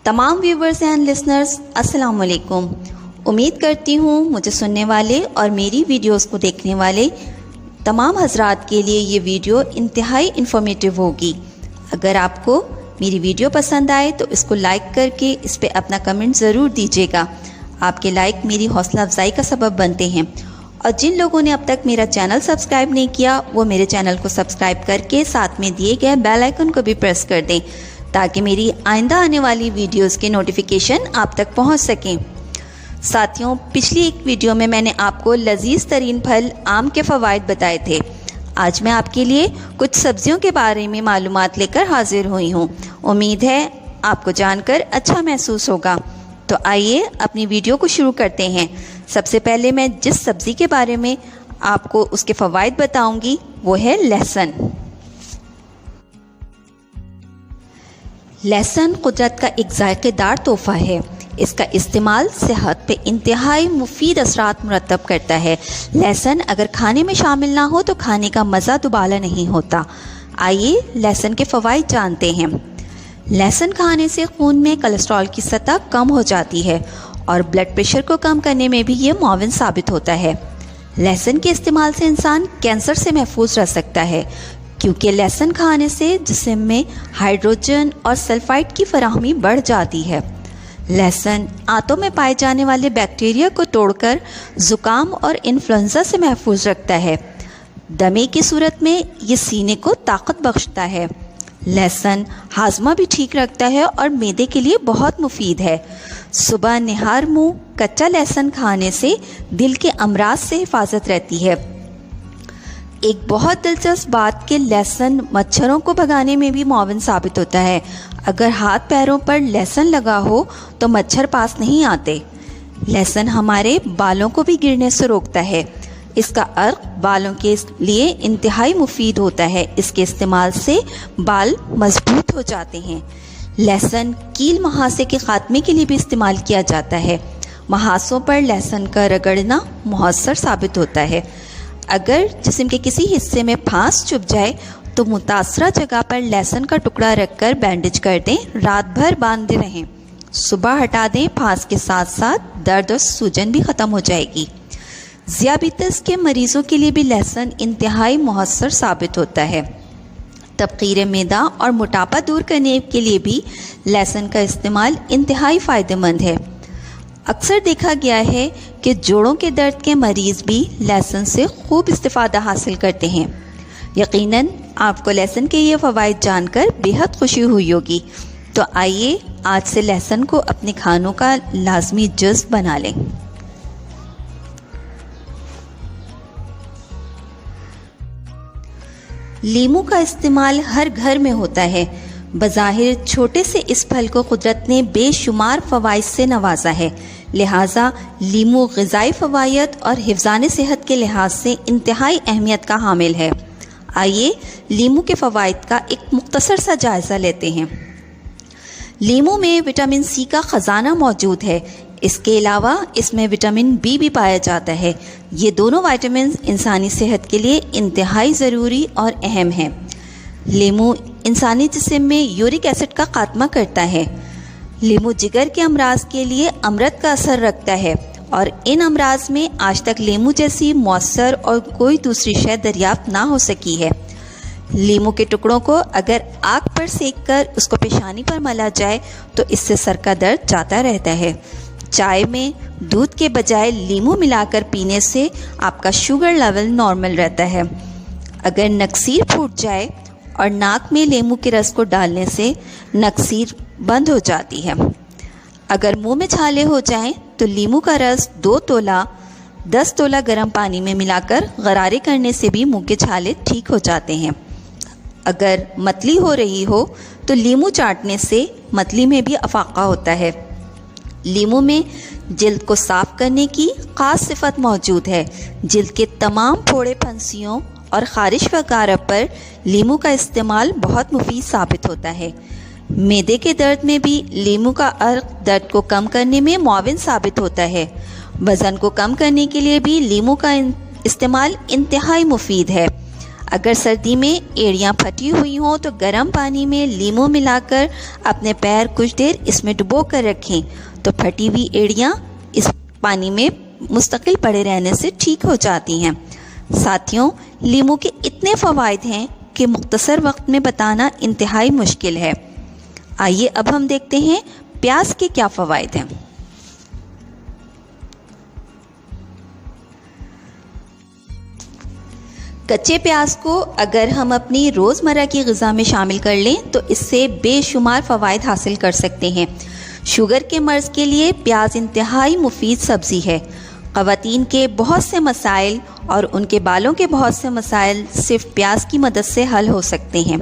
तमाम viewers and listeners अस्सलाम वालेकुम। उम्मीद करती हूँ मुझे सुनने वाले और मेरी वीडियोस को देखने वाले तमाम हजरात के लिए ये वीडियो इंतहाई इन्फॉर्मेटिव होगी। अगर आपको मेरी वीडियो पसंद आए तो इसको लाइक करके इस पर अपना कमेंट ज़रूर दीजिएगा। आपके लाइक मेरी हौसला अफजाई का सबब बनते हैं। और जिन लोगों ने अब तक मेरा चैनल सब्सक्राइब नहीं किया वो मेरे चैनल को सब्सक्राइब करके साथ में दिए गए बेल आइकन को भी प्रेस कर दें ताकि मेरी आइंदा आने वाली वीडियोस के नोटिफिकेशन आप तक पहुंच सकें। साथियों, पिछली एक वीडियो में मैंने आपको लजीज तरीन फल आम के फ़वाइद बताए थे। आज मैं आपके लिए कुछ सब्जियों के बारे में मालूमात लेकर हाजिर हुई हूँ। उम्मीद है आपको जानकर अच्छा महसूस होगा। तो आइए अपनी वीडियो को शुरू करते हैं। सबसे पहले मैं जिस सब्ज़ी के बारे में आपको उसके फ़वाइद बताऊंगी वो है लहसुन। लहसुन कुदरत का एक जायकेदार तोहफ़ा है। इसका इस्तेमाल सेहत पे इंतहाई मुफीद असरात मुरतब करता है। लहसुन अगर खाने में शामिल ना हो तो खाने का मज़ा दुबाला नहीं होता। आइए लहसुन के फ़वाइद जानते हैं। लहसुन खाने से खून में कोलेस्ट्रॉल की सतह कम हो जाती है और ब्लड प्रेशर को कम करने में भी ये मुआविन साबित होता है। लहसुन के इस्तेमाल से इंसान कैंसर से महफूज रह सकता है क्योंकि लहसुन खाने से जिस्म में हाइड्रोजन और सल्फाइड की फराहमी बढ़ जाती है। लहसुन आंतों में पाए जाने वाले बैक्टीरिया को तोड़कर ज़ुकाम और इन्फ्लुएंजा से महफूज रखता है। दमे की सूरत में ये सीने को ताकत बख्शता है। लहसुन हाजमा भी ठीक रखता है और मैदे के लिए बहुत मुफीद है। सुबह निहार मुँह कच्चा लहसुन खाने से दिल के अमराज से हिफाजत रहती है। एक बहुत दिलचस्प बात कि लहसुन मच्छरों को भगाने में भी मुआविन साबित होता है। अगर हाथ पैरों पर लहसुन लगा हो तो मच्छर पास नहीं आते। लहसुन हमारे बालों को भी गिरने से रोकता है। इसका अर्क बालों के लिए इंतहाई मुफीद होता है। इसके इस्तेमाल से बाल मजबूत हो जाते हैं। लहसुन कील मुहासे के खात्मे के लिए भी इस्तेमाल किया जाता है। मुहासों पर लहसुन का रगड़ना मुअस्सर साबित होता है। अगर जिस्म के किसी हिस्से में फांस चुभ जाए तो मुतासरा जगह पर लहसुन का टुकड़ा रखकर बैंडेज कर दें। रात भर बांधे रहें, सुबह हटा दें। फांस के साथ साथ दर्द और सूजन भी ख़त्म हो जाएगी। ज़ियाबितस के मरीज़ों के लिए भी लहसुन इंतहाई मुअस्सर साबित होता है। तबखीर मैदा और मोटापा दूर करने के लिए भी लहसुन का इस्तेमाल इंतहाई फ़ायदेमंद है। अक्सर देखा गया है कि जोड़ों के दर्द के मरीज़ भी लहसुन से खूब इस्तिफ़ादा हासिल करते हैं। यकीनन आपको लहसुन के ये फ़वाइद जानकर बेहद खुशी हुई होगी। तो आइए आज से लहसुन को अपने खानों का लाजमी जुज़्व बना लें। लीमू का इस्तेमाल हर घर में होता है। बज़ाहिर छोटे से इस फल को कुदरत ने बेशुमार फ़वाइद से नवाजा है, लिहाजा लीमू ग़िज़ाई फ़वाइद और हिफ़्ज़ान सेहत के लिहाज से इंतहाई अहमियत का हामिल है। आइए लीमू के फ़वाइद का एक मुख्तसर सा जायज़ा लेते हैं। लीमू में विटामिन सी का ख़जाना मौजूद है। इसके अलावा इसमें विटामिन बी भी पाया जाता है। ये दोनों विटामिन इंसानी सेहत के लिए इंतहाई ज़रूरी और अहम हैं। लीमू इंसानी जिस्म में यूरिक एसिड का खात्मा करता है। लीमू जिगर के अमराज के लिए अमृत का असर रखता है और इन अमराज में आज तक लीमू जैसी मौसर और कोई दूसरी शय दरियाफ्त ना हो सकी है। लीमू के टुकड़ों को अगर आग पर सेक कर उसको पेशानी पर मला जाए तो इससे सर का दर्द जाता रहता है। चाय में दूध के बजाय लीमू मिलाकर पीने से आपका शुगर लेवल नॉर्मल रहता है। अगर नक्सीर फूट जाए और नाक में लीमू के रस को डालने से नक्सीर बंद हो जाती है। अगर मुंह में छाले हो जाएं तो लीमू का रस 2 तोला 10 तोला गर्म पानी में मिलाकर गरारे करने से भी मुंह के छाले ठीक हो जाते हैं। अगर मतली हो रही हो तो लीमू चाटने से मतली में भी अफाका होता है। लीमू में जिल्द को साफ़ करने की ख़ास सिफत मौजूद है। जिल्द के तमाम फोड़े फंसियों और ख़ारिश वगैरह पर लीमू का इस्तेमाल बहुत मुफीद साबित होता है। मैदे के दर्द में भी लीमू का अर्क दर्द को कम करने में मुआविन साबित होता है। वज़न को कम करने के लिए भी लीमू का इस्तेमाल इंतहाई मुफीद है। अगर सर्दी में एड़ियाँ फटी हुई हों तो गर्म पानी में लीमू मिलाकर अपने पैर कुछ देर इसमें डुबो कर रखें तो फटी हुई एड़ियाँ इस पानी में मुस्तकिल पड़े रहने से ठीक हो जाती हैं। साथियों, लीमू के इतने फ़वाइद हैं कि मुख्तसर वक्त में बताना इंतहाई मुश्किल है। आइए अब हम देखते हैं प्याज के क्या फ़वाइद हैं। कच्चे प्याज को अगर हम अपनी रोज़मर्रा की ग़िज़ा में शामिल कर लें तो इससे बेशुमार फ़वाइद हासिल कर सकते हैं। शुगर के मर्ज़ के लिए प्याज इंतहाई मुफीद सब्ज़ी है। ख़वातीन के बहुत से मसाइल और उनके बालों के बहुत से मसाइल सिर्फ प्याज की मदद से हल हो सकते हैं।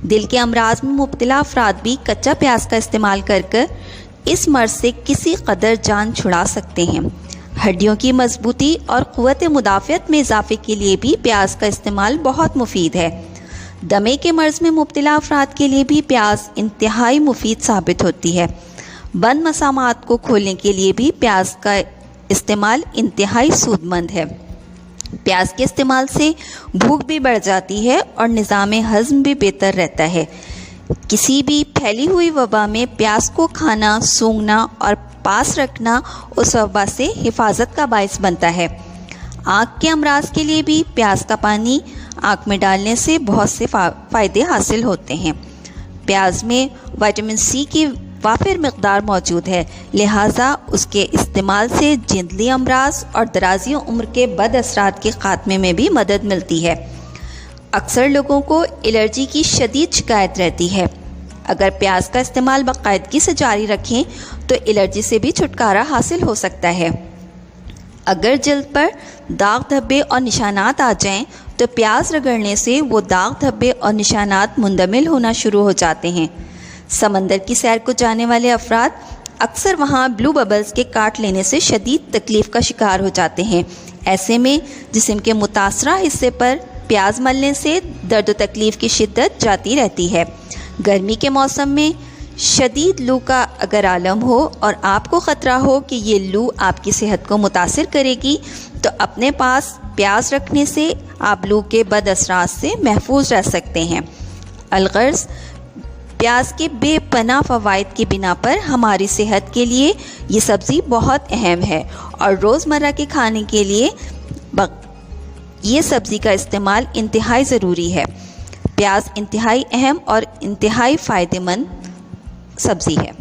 दिल के अमराज में मुब्तला अफराद भी कच्चा प्याज का इस्तेमाल कर इस मर्ज़ से किसी कदर जान छुड़ा सकते हैं। हड्डियों की मजबूती और क़ुव्वत मुदाफ़ियत में इजाफ़े के लिए भी प्याज का इस्तेमाल बहुत मुफीद है। दमे के मर्ज़ में मुब्तला अफराद के लिए भी प्याज इंतहाई मुफीद साबित होती है। बंद मसामात को खोलने के लिए भी प्याज का इस्तेमाल इंतहाई सूदमंद है। प्याज के इस्तेमाल से भूख भी बढ़ जाती है और निज़ाम हज़्म भी बेहतर रहता है। किसी भी फैली हुई वबा में प्याज को खाना, सूंघना और पास रखना उस वबा से हिफाजत का बायस बनता है। आँख के अमराज के लिए भी प्याज का पानी आँख में डालने से बहुत से फ़ायदे हासिल होते हैं। प्याज में विटामिन सी की वाफिर मकदार मौजूद है, लिहाजा उसके इस्तेमाल से जिंदली अमराज और दराज़ी उम्र के बद असरात के ख़ात्मे में भी मदद मिलती है। अक्सर लोगों को एलर्जी की शदीद शिकायत रहती है। अगर प्याज का इस्तेमाल बाकायदगी से जारी रखें तो एलर्जी से भी छुटकारा हासिल हो सकता है। अगर जल्द पर दाग धब्बे और निशानात आ जाएं तो प्याज रगड़ने से वो दाग धब्बे और निशानात मुंदमिल होना शुरू हो जाते हैं। समंदर की सैर को जाने वाले अफराद अक्सर वहाँ ब्लू बबल्स के काट लेने से शदीद तकलीफ़ का शिकार हो जाते हैं। ऐसे में जिस्म के मुतासरा हिस्से पर प्याज मलने से दर्द व तकलीफ़ की शिद्दत जाती रहती है। गर्मी के मौसम में शदीद लू का अगर आलम हो और आपको ख़तरा हो कि ये लू आपकी सेहत को मुतासिर करेगी तो अपने पास प्याज रखने से आप लू के बद असरात से महफूज रह सकते हैं। अलगर्ज़, प्याज के बेपनाह फ़वाइद की बिना पर हमारी सेहत के लिए ये सब्ज़ी बहुत अहम है और रोज़मर्रा के खाने के लिए ये सब्ज़ी का इस्तेमाल इंतहाई ज़रूरी है। प्याज इंतहाई अहम और इंतहाई फ़ायदेमंद सब्ज़ी है।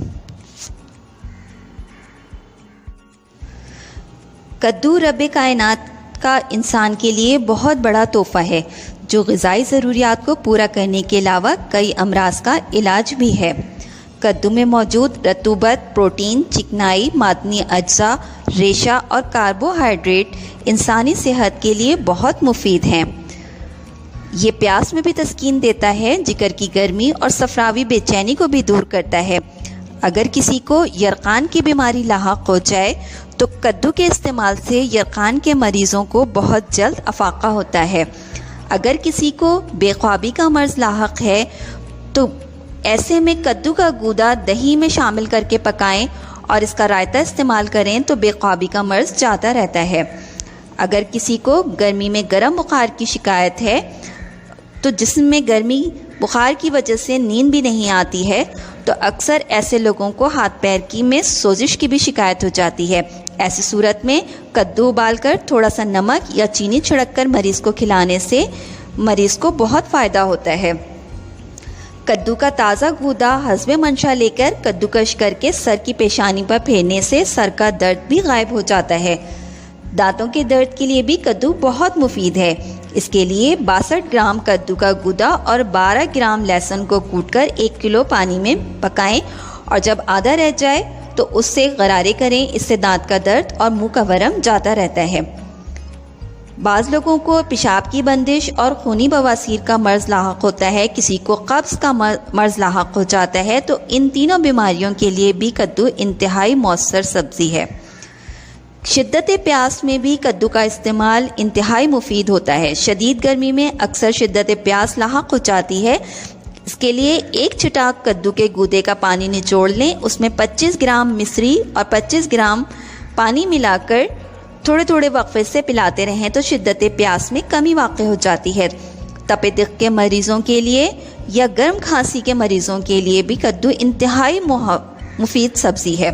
कद्दू रब्बे कायनात का इंसान के लिए बहुत बड़ा तोहफ़ा है जो ग़िज़ाई ज़रूरियात को पूरा करने के अलावा कई अमराज का इलाज भी है। कद्दू में मौजूद रतूबत, प्रोटीन, चिकनाई, मादनी अज्जा, रेशा और कार्बोहाइड्रेट इंसानी सेहत के लिए बहुत मुफीद हैं। ये प्यास में भी तस्कीन देता है, जिगर की गर्मी और सफरावी बेचैनी को भी दूर करता है। अगर किसी को यरकान की बीमारी लाहक हो जाए तो कद्दू के इस्तेमाल से यरकान के मरीज़ों को बहुत जल्द अफाका होता है। अगर किसी को बेख्वाबी का मर्ज़ लाहक है तो ऐसे में कद्दू का गूदा दही में शामिल करके पकाएं और इसका रायता इस्तेमाल करें तो बेख्वाबी का मर्ज़ जाता रहता है। अगर किसी को गर्मी में गर्म बुखार की शिकायत है तो जिस्म में गर्मी बुखार की वजह से नींद भी नहीं आती है तो अक्सर ऐसे लोगों को हाथ पैर की में सोजिश की भी शिकायत हो जाती है। ऐसी सूरत में कद्दू उबालकर थोड़ा सा नमक या चीनी छिड़ककर मरीज़ को खिलाने से मरीज़ को बहुत फ़ायदा होता है। कद्दू का ताज़ा गूदा हज़्बे मंशा लेकर कद्दूकश करके सर की पेशानी पर फेरने से सर का दर्द भी गायब हो जाता है। दांतों के दर्द के लिए भी कद्दू बहुत मुफीद है। इसके लिए 62 ग्राम कद्दू का गूदा और 12 ग्राम लहसुन को कूटकर 1 किलो पानी में पकाएं और जब आधा रह जाए तो उससे गरारे करें। इससे दांत का दर्द और मुंह का वरम जाता रहता है। बाज़ लोगों को पेशाब की बंदिश और खूनी बवासीर का मर्ज़ लाहक होता है, किसी को कब्ज़ का मर्ज़ लाहक हो जाता है, तो इन तीनों बीमारियों के लिए भी कद्दू इंतहाई मौसर सब्ज़ी है। शिद्दत प्यास में भी कद्दू का इस्तेमाल इंतहाई मुफीद होता है। शदीद गर्मी में अक्सर शिद्दत प्यास लाहक हो जाती है। इसके लिए 1 छिटाक कद्दू के गूदे का पानी निचोड़ लें, उसमें 25 ग्राम मिश्री और 25 ग्राम पानी मिलाकर थोड़े थोड़े वक्फे से पिलाते रहें तो शिद्दत प्यास में कमी वाक़ई हो जाती है। तपे दिल के मरीज़ों के लिए या गर्म खांसी के मरीज़ों के लिए भी कद्दू इंतहाई मुफीद सब्ज़ी है।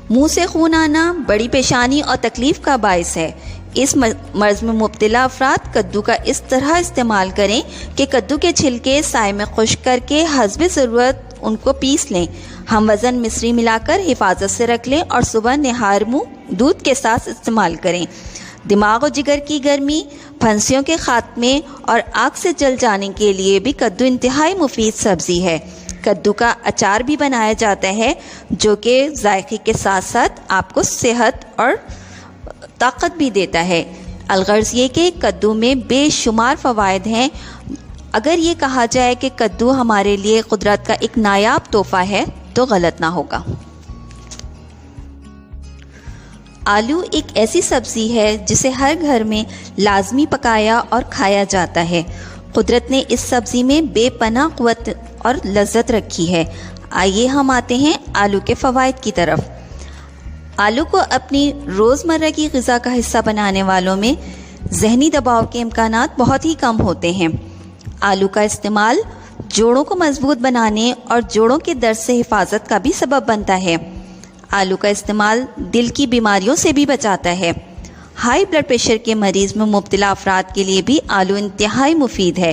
मुंह से खून आना बड़ी पेशानी और तकलीफ़ का बायस है। इस मर्ज़ में मुब्तला अफराद कद्दू का इस तरह इस्तेमाल करें कि कद्दू के छिलके साए में खुश्क करके हस्बे ज़रूरत उनको पीस लें। हम वज़न मिश्री मिलाकर हिफाजत से रख लें और सुबह निहार मुँह दूध के साथ इस्तेमाल करें। दिमाग और जिगर की गर्मी, फंसियों के ख़ात्मे और आग से जल जाने के लिए भी कद्दू इंतहाई मुफीद सब्ज़ी है। कद्दू का अचार भी बनाया जाता है जो कि जायके के साथ साथ आपको सेहत और ताकत भी देता है। अलगर्ज़ ये कि कद्दू में बेशुमार फ़वाइद हैं। अगर ये कहा जाए कि कद्दू हमारे लिए कुदरत का एक नायाब तोहफ़ा है तो गलत ना होगा। आलू एक ऐसी सब्ज़ी है जिसे हर घर में लाजमी पकाया और खाया जाता है। कुदरत ने इस सब्ज़ी में बेपनाह क़ुव्वत और लज़्ज़त रखी है। आइए हम आते हैं आलू के फ़वाइद की तरफ। आलू को अपनी रोज़मर्रा की ग़िज़ा का हिस्सा बनाने वालों में ज़हनी दबाव के इम्कानात बहुत ही कम होते हैं। आलू का इस्तेमाल जोड़ों को मजबूत बनाने और जोड़ों के दर्द से हिफाजत का भी सबब बनता है। आलू का इस्तेमाल दिल की बीमारियों से भी बचाता है। हाई ब्लड प्रेशर के मरीज़ में मुब्तला अफराद के लिए भी आलू इंतहाई मुफीद है।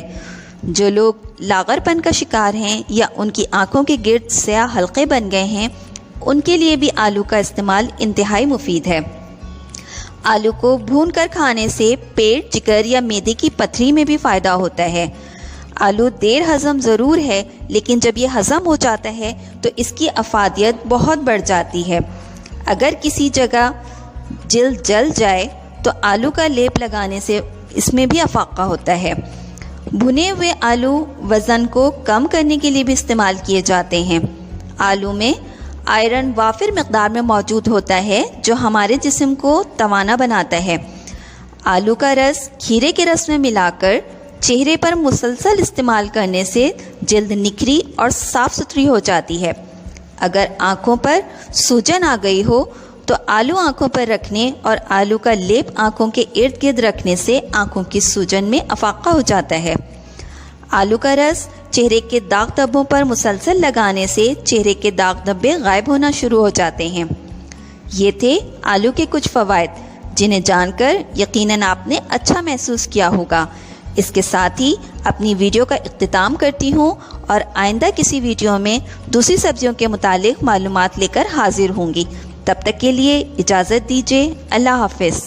जो लोग लागरपन का शिकार हैं या उनकी आँखों के गिर्द स्याह हल्के बन गए हैं, उनके लिए भी आलू का इस्तेमाल इंतहाई मुफीद है। आलू को भूनकर खाने से पेट, जिगर या मैदे की पथरी में भी फ़ायदा होता है। आलू देर हज़म ज़रूर है, लेकिन जब ये हज़म हो जाता है तो इसकी अफादियत बहुत बढ़ जाती है। अगर किसी जगह जिल्द जल जाए तो आलू का लेप लगाने से इसमें भी अफाका होता है। भुने हुए आलू वज़न को कम करने के लिए भी इस्तेमाल किए जाते हैं। आलू में आयरन वाफिर मकदार में मौजूद होता है जो हमारे जिस्म को तवाना बनाता है। आलू का रस खीरे के रस में मिलाकर चेहरे पर मुसलसल इस्तेमाल करने से जल्द निखरी और साफ़ सुथरी हो जाती है। अगर आँखों पर सूजन आ गई हो तो आलू आँखों पर रखने और आलू का लेप आँखों के इर्द गिर्द रखने से आँखों की सूजन में अफाका हो जाता है। आलू का रस चेहरे के दाग धब्बों पर मुसलसल लगाने से चेहरे के दाग धब्बे गायब होना शुरू हो जाते हैं। ये थे आलू के कुछ फ़वाइद जिन्हें जानकर यकीनन आपने अच्छा महसूस किया होगा। इसके साथ ही अपनी वीडियो का इख्तिताम करती हूँ और आइंदा किसी वीडियो में दूसरी सब्जियों के मुतालिक मालूमात लेकर हाजिर होंगी। तब तक के लिए इजाज़त दीजिए। अल्लाह हाफ़िज़।